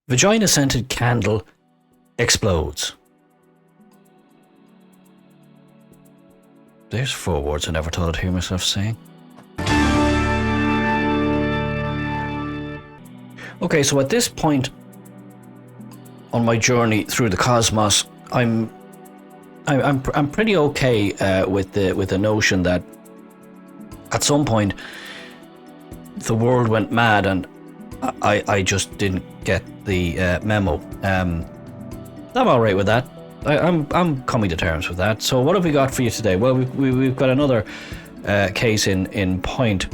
Vagina scented candle explodes. There's 4 words I never thought I'd hear myself saying. Okay, so at this point on my journey through the cosmos, I'm pretty okay with the notion that at some point the world went mad and I just didn't get the memo. I'm all right with that. I'm coming to terms with that. So what have we got for you today? Well, we've got another case in point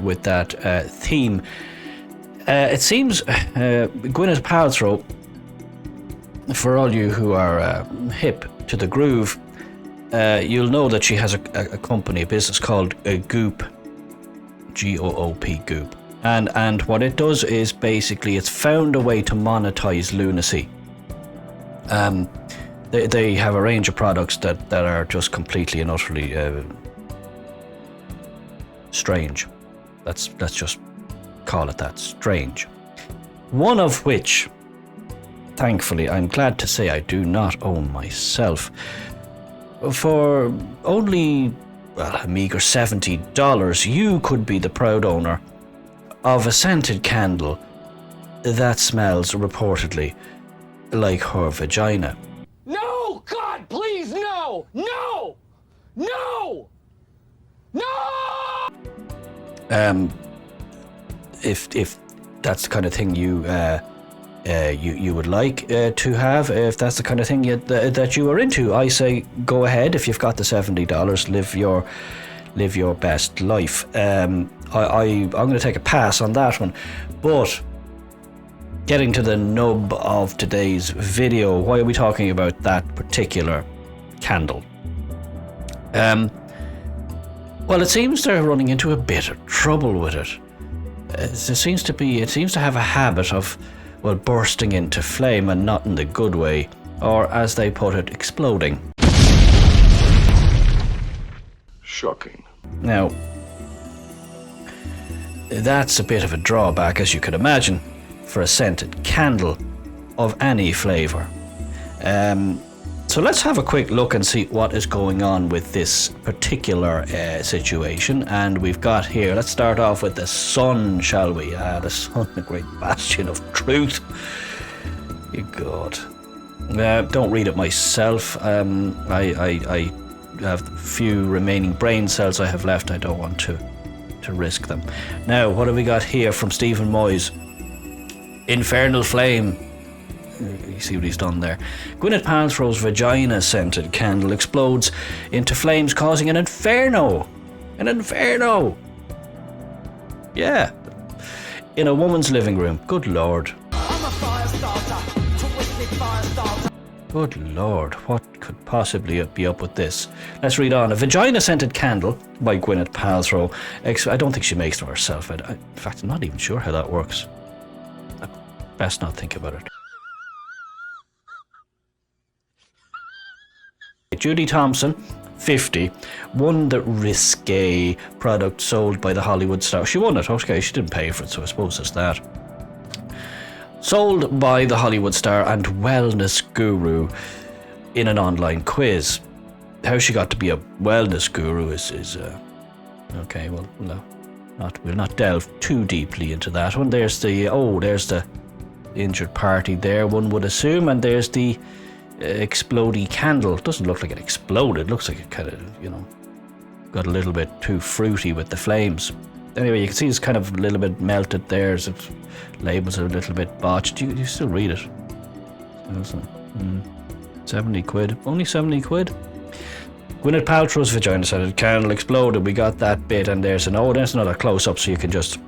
with that theme. It seems Gwyneth Palthrow, for all you who are hip to the groove, you'll know that she has a company, a business called Goop, G-O-O-P, Goop. And what it does is basically it's found a way to monetize lunacy. They have a range of products that are just completely and utterly strange. Let's just call it that, strange. One of which, thankfully, I'm glad to say I do not own myself. For only, well, a meager $70, you could be the proud owner of a scented candle that smells reportedly like her vagina. No! God, please, no! No! No! No! If that's the kind of thing you would like to have, if that's the kind of thing that you are into, I say go ahead. If you've got the $70, live your best life. I'm going to take a pass on that one, but getting to the nub of today's video, why are we talking about that particular candle? Well, it seems they're running into a bit of trouble with it. It seems to have a habit of, well, bursting into flame, and not in the good way, or as they put it, exploding. Shocking. Now, that's a bit of a drawback, as you could imagine, for a scented candle of any flavour. So let's have a quick look and see what is going on with this particular situation. And we've got here, let's start off with the sun, shall we? The sun, the great bastion of truth. You God. Don't read it myself. I have the few remaining brain cells I have left. I don't want to risk them. Now, what have we got here from Stephen Moyes? Infernal flame. You see what he's done there. Gwyneth Paltrow's vagina-scented candle explodes into flames, causing an inferno. An inferno! Yeah. In a woman's living room. Good Lord. I'm a fire starter, twisted fire starter. Good Lord, what could possibly be up with this? Let's read on. A vagina-scented candle by Gwyneth Palthrow. I don't think she makes them herself. In fact, I'm not even sure how that works. I best not think about it. Judy Thompson, 50, won the risque product sold by the Hollywood star. She won it, okay, she didn't pay for it, so I suppose it's that. Sold by the Hollywood star and wellness guru in an online quiz. How she got to be a wellness guru is okay, well, no, we'll not delve too deeply into that one. There's the injured party there, one would assume, and there's the explodey candle. It doesn't look like it exploded. It looks like it kind of got a little bit too fruity with the flames. Anyway, you can see it's kind of a little bit melted there. So labels are a little bit botched. You still read it. 70 quid. Only 70 quid. Gwyneth Paltrow's vagina-scented candle exploded. We got that bit, and there's another close-up, so you can just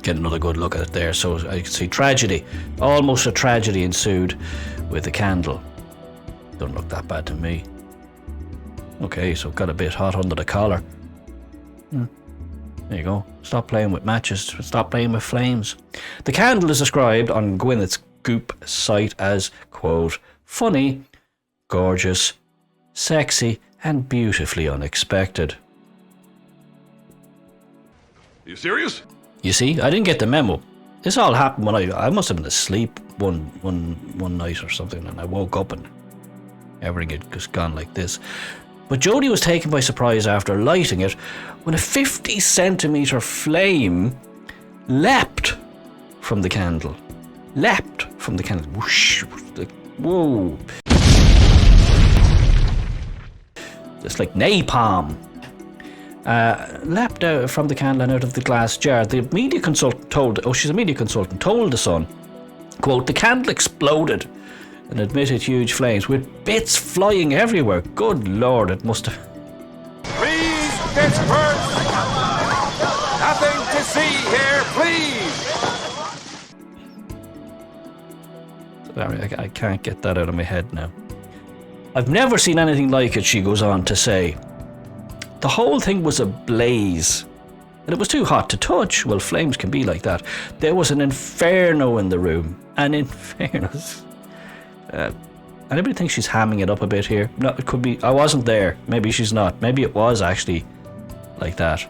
get another good look at it there. So I can see tragedy. Almost a tragedy ensued with the candle. Don't look that bad to me. Okay, so got a bit hot under the collar. There you go. Stop playing with matches. Stop playing with flames. The candle is described on Gwyneth's Goop site as, quote, funny, gorgeous, sexy, and beautifully unexpected. You serious? You see, I didn't get the memo. This all happened when I must have been asleep one night or something, and I woke up and everything had just gone like this. But Jody was taken by surprise after lighting it when a 50-centimeter flame leapt from the candle. Whoosh, like, whoa. Just like napalm. Leapt out from the candle and out of the glass jar. The media consultant she's a media consultant, told the Sun, quote, the candle exploded and emitted huge flames with bits flying everywhere. Good Lord, it must have... Please, Pittsburgh! Nothing to see here, please! Sorry, I can't get that out of my head now. I've never seen anything like it, she goes on to say. The whole thing was ablaze, and it was too hot to touch. Well, flames can be like that. There was an inferno in the room. An inferno. Anybody think she's hamming it up a bit here? No, it could be. I wasn't there. Maybe she's not. Maybe it was actually like that.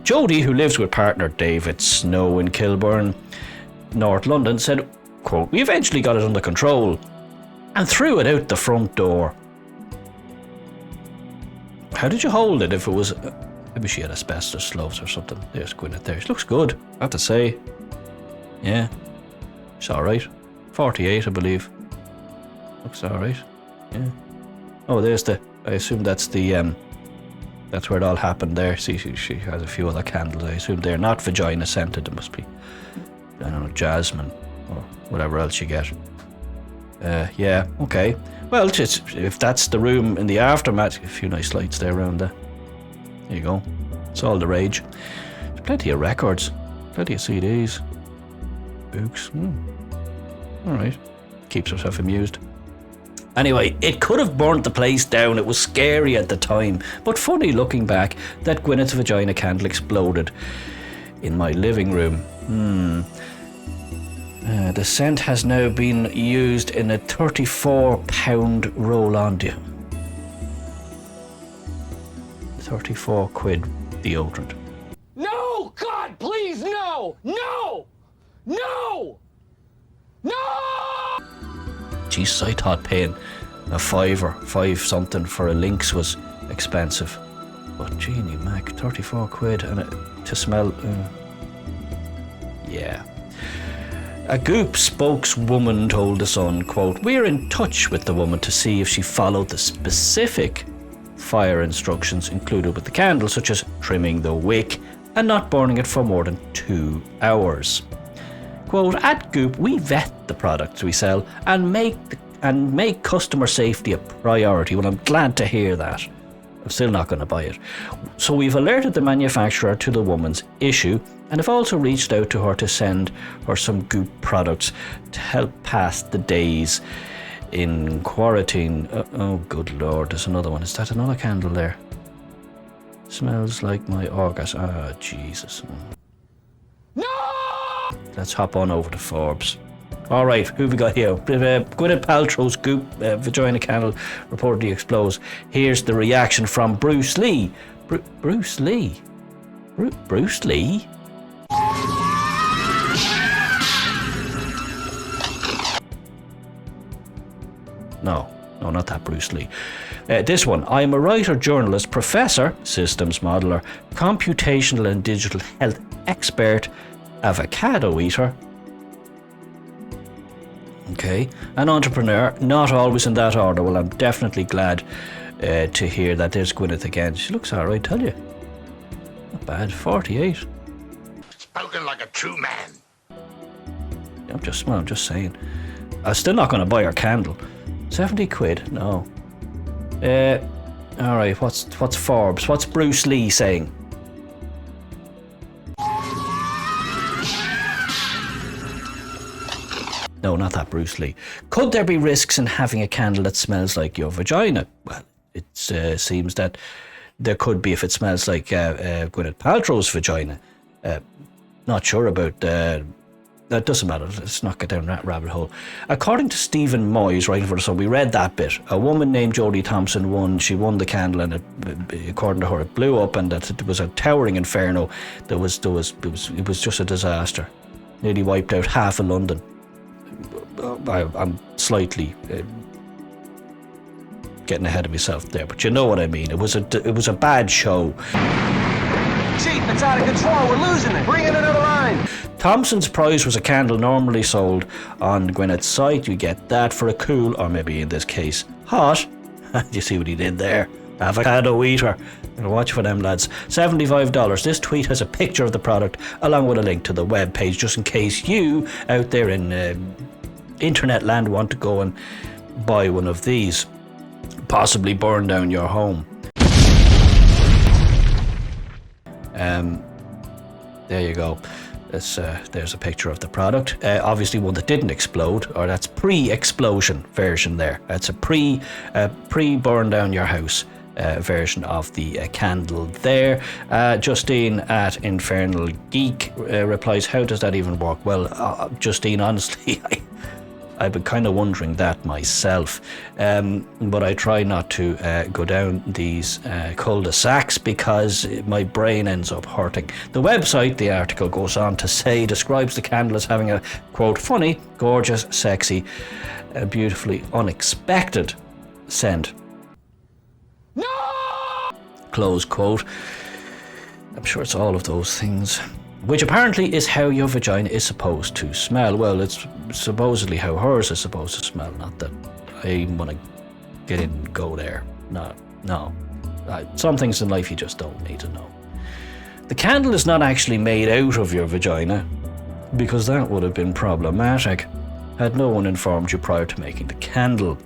Jody, who lives with partner David Snow in Kilburn, North London, said, quote, we eventually got it under control and threw it out the front door. How did you hold it if it was... maybe she had asbestos gloves or something. There's Gwyneth there. She looks good, I have to say. Yeah. She's alright. 48, I believe. Looks alright. Yeah. Oh, there's the... I assume that's the... that's where it all happened there. See, she has a few other candles. I assume they're not vagina scented. It must be, I don't know, jasmine or whatever else you get. Yeah, okay. Well, if that's the room in the aftermath, a few nice lights there around there. There you go. It's all the rage. There's plenty of records, plenty of CDs, books. All right. Keeps herself amused. Anyway, it could have burnt the place down. It was scary at the time, but funny looking back that Gwyneth's vagina candle exploded in my living room. The scent has now been used in a 34-pound roll-on 34 quid deodorant. No! God, please, no! No! No! No! Jesus, I thought paying a five something for a Lynx was expensive. But Jeannie Mac, 34 quid and to smell... yeah. A Goop spokeswoman told the Sun, quote, we're in touch with the woman to see if she followed the specific fire instructions included with the candle, such as trimming the wick and not burning it for more than 2 hours. Quote, at Goop, we vet the products we sell and make customer safety a priority. Well, I'm glad to hear that. I'm still not going to buy it. So we've alerted the manufacturer to the woman's issue and have also reached out to her to send her some Goop products to help pass the days in quarantine. Oh, good Lord, there's another one. Is that another candle there? Smells like my orgasm. Ah, Jesus. No! Let's hop on over to Forbes. All right, who have we got here? Gwyneth Paltrow's Goop vagina candle reportedly explodes. Here's the reaction from Bruce Lee. Bruce Lee? Bruce Lee? No, not that Bruce Lee. This one. I am a writer, journalist, professor, systems modeler, computational and digital health expert, avocado eater. Okay, an entrepreneur, not always in that order. Well, I'm definitely glad to hear that. There's Gwyneth again. She looks all right, tell you. Not bad, 48. Spoken like a true man. I'm just saying. I'm still not going to buy her candle. 70 quid? No. All right, what's Forbes? What's Bruce Lee saying? No, not that Bruce Lee. Could there be risks in having a candle that smells like your vagina? Well, it seems that there could be if it smells like Gwyneth Paltrow's vagina. Not sure about... that doesn't matter. Let's not get down that rabbit hole. According to Stephen Moyes, writing for the Sun, we read that bit. A woman named Jodie Thompson won the candle, and according to her, it blew up, and that it was a towering inferno. It was just a disaster. nearly wiped out half of London. I'm slightly getting ahead of myself there, but you know what I mean. It was a bad show. Chief, it's out of control. We're losing it. Bring it into the line. Thompson's prize was a candle normally sold on Gwyneth's site. You get that for a cool, or maybe in this case, hot. Do you see what he did there? Avocado eater. Watch for them, lads. $75. This tweet has a picture of the product along with a link to the web page, just in case you out there in internet land want to go and buy one of these. Possibly burn down your home. There you go. There's a picture of the product. Obviously one that didn't explode, or that's pre-explosion version there. That's a pre-burn down your house version of the candle there. Justine at Infernal Geek replies, how does that even work? Well, Justine, honestly, I've been kind of wondering that myself, but I try not to go down these cul-de-sacs because my brain ends up hurting. The website, the article goes on to say, describes the candle as having a, quote, funny, gorgeous, sexy, beautifully unexpected scent. No! Close quote. I'm sure it's all of those things. Which apparently is how your vagina is supposed to smell. Well, it's supposedly how hers is supposed to smell, not that I even want to get in and go there. No. Some things in life you just don't need to know. The candle is not actually made out of your vagina, because that would have been problematic had no one informed you prior to making the candle.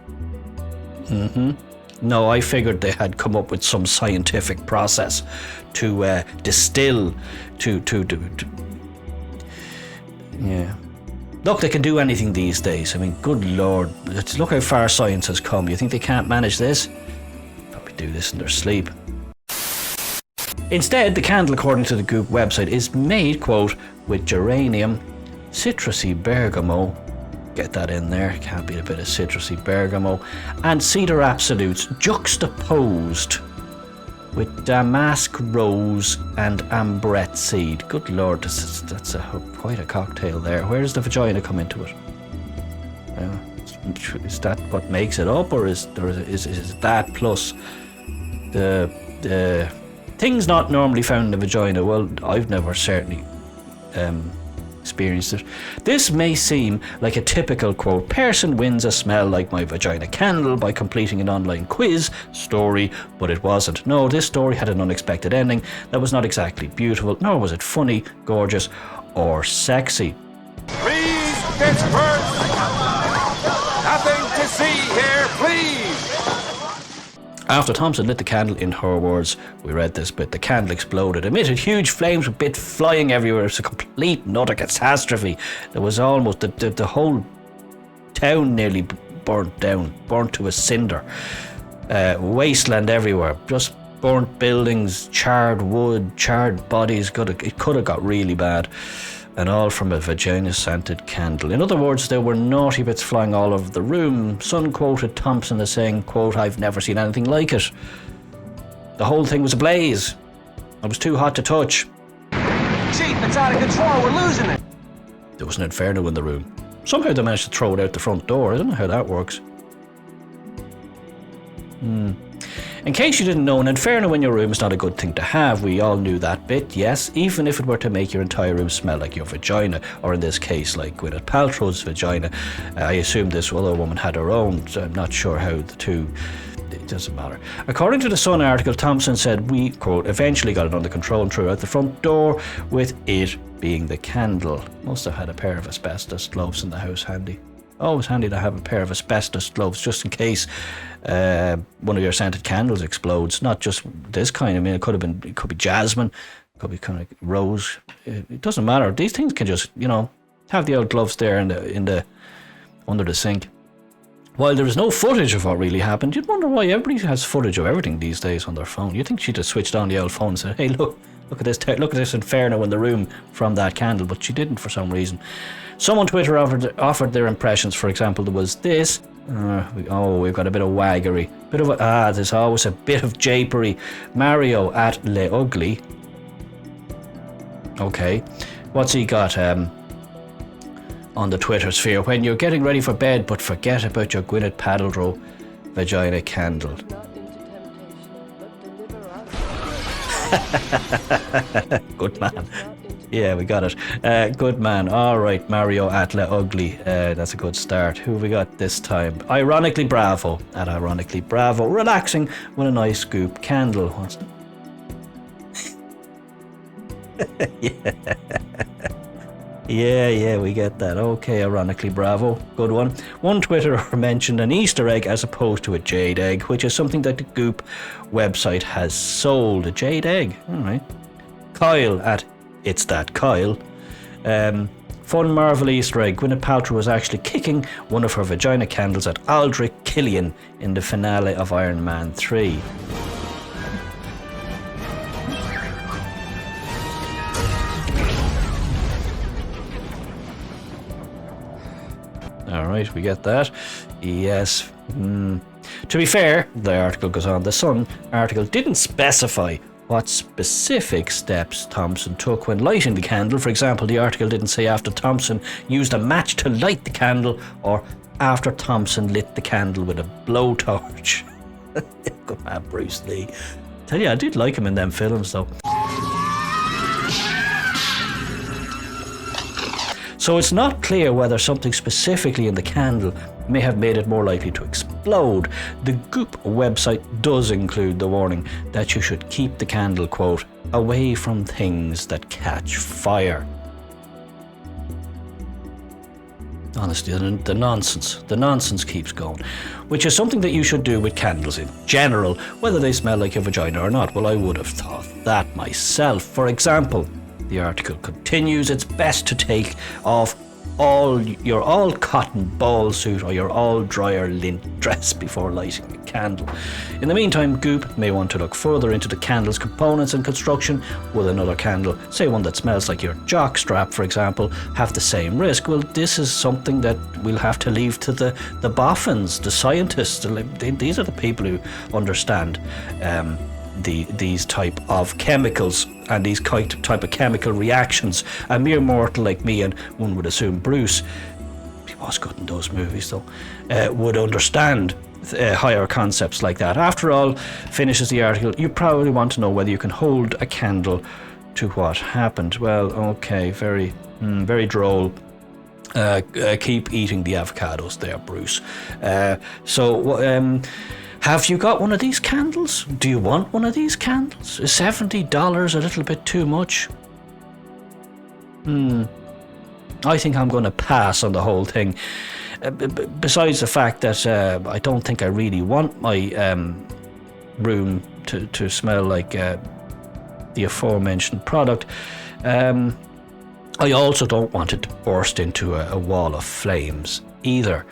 No, I figured they had come up with some scientific process to distill, yeah. Look, they can do anything these days. I mean, good Lord, look how far science has come. You think they can't manage this? Probably do this in their sleep. Instead, the candle, according to the Goop website, is made, quote, with geranium, citrusy bergamot, get that in there, can't beat a bit of citrusy bergamot, and cedar absolutes juxtaposed with damask rose and ambrette seed. Good Lord, that's quite a cocktail there. Where does the vagina come into it? Is that what makes it up, or is that plus the things not normally found in the vagina? Well, I've never certainly experienced it. This may seem like a typical, quote, person wins a smell like my vagina candle by completing an online quiz story, but it wasn't. No, this story had an unexpected ending that was not exactly beautiful, nor was it funny, gorgeous, or sexy. Please, Pittsburgh! Nothing to see here, please! After Thompson lit the candle, in her words, we read this bit, the candle exploded, emitted huge flames with bits flying everywhere. It was a complete and utter catastrophe. There was almost, the whole town nearly burnt down, burnt to a cinder. Wasteland everywhere, just burnt buildings, charred wood, charred bodies. It could have got really bad. And all from a vagina-scented candle. In other words, there were naughty bits flying all over the room. Sun quoted Thompson as saying, quote, I've never seen anything like it. The whole thing was ablaze. It was too hot to touch. Chief, it's out of control. We're losing it. There was an inferno in the room. Somehow they managed to throw it out the front door. I don't know how that works. In case you didn't know, an inferno in your room is not a good thing to have. We all knew that bit, yes, even if it were to make your entire room smell like your vagina, or in this case, like Gwyneth Paltrow's vagina. I assume this other woman had her own, so I'm not sure how the two... It doesn't matter. According to the Sun article, Thompson said, we, quote, eventually got it under control and threw out the front door, with it being the candle. Must have had a pair of asbestos gloves in the house handy. Always handy to have a pair of asbestos gloves just in case one of your scented candles explodes. Not just this kind. I mean, it could be jasmine, it could be kind of rose. It doesn't matter. These things can just, have the old gloves there under the sink. While there is no footage of what really happened, you'd wonder why everybody has footage of everything these days on their phone. You'd think she'd have switched on the old phone and said, "Hey, look at this inferno in the room from that candle," but she didn't for some reason. Someone Twitter offered their impressions. For example, there was this. We've got a bit of waggery. There's always a bit of japery. Mario at Le Ugly. Okay, what's he got? on the Twitter sphere when you're getting ready for bed, but forget about your Gwyneth Palthrow vagina candle. Good man. Yeah, we got it. Good man. All right, Mario Atla Ugly. That's a good start. Who have we got this time? Ironically Bravo. At Ironically Bravo. Relaxing with a nice Goop candle. What's Yeah, we get that. Okay, Ironically Bravo. Good one. One Twitterer mentioned an Easter egg as opposed to a jade egg, which is something that the Goop website has sold. A jade egg. All right. Kyle at It's That Kyle. Fun Marvel Easter egg. Gwyneth Palthrow was actually kicking one of her vagina candles at Aldrich Killian in the finale of Iron Man 3. Alright, we get that. Yes. To be fair, the article goes on. The Sun article didn't specify what specific steps Thompson took when lighting the candle. For example, the article didn't say after Thompson used a match to light the candle or after Thompson lit the candle with a blowtorch. Good man, Bruce Lee. Tell you, I did like him in them films though. So it's not clear whether something specifically in the candle may have made it more likely to explode. The Goop website does include the warning that you should keep the candle, quote, away from things that catch fire. Honestly, the nonsense keeps going, which is something that you should do with candles in general, whether they smell like your vagina or not. Well, I would have thought that myself. For example, the article continues, it's best to take off your all cotton ball suit or your all dryer lint dress before lighting a candle. In the meantime, Goop may want to look further into the candle's components and construction. Will another candle, say one that smells like your jock strap for example, have the same risk? Well, this is something that we'll have to leave to the boffins, the scientists. These are the people who understand these type of chemicals and these type of chemical reactions. A mere mortal like me, and one would assume Bruce, he was good in those movies though, would understand higher concepts like that. After all, finishes the article, you probably want to know whether you can hold a candle to what happened. Well, okay, very droll. Keep eating the avocados there, Bruce. Have you got one of these candles? Do you want one of these candles? Is $70 a little bit too much? I think I'm going to pass on the whole thing. Besides the fact that I don't think I really want my room to smell like the aforementioned product. I also don't want it to burst into a wall of flames either.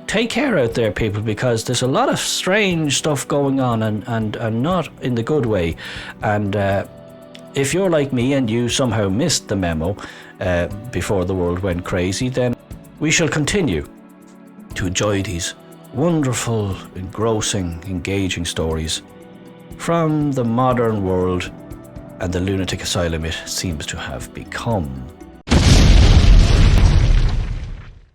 Take care out there, people, because there's a lot of strange stuff going on and not in the good way. And if you're like me and you somehow missed the memo before the world went crazy, then we shall continue to enjoy these wonderful, engrossing, engaging stories from the modern world and the lunatic asylum it seems to have become.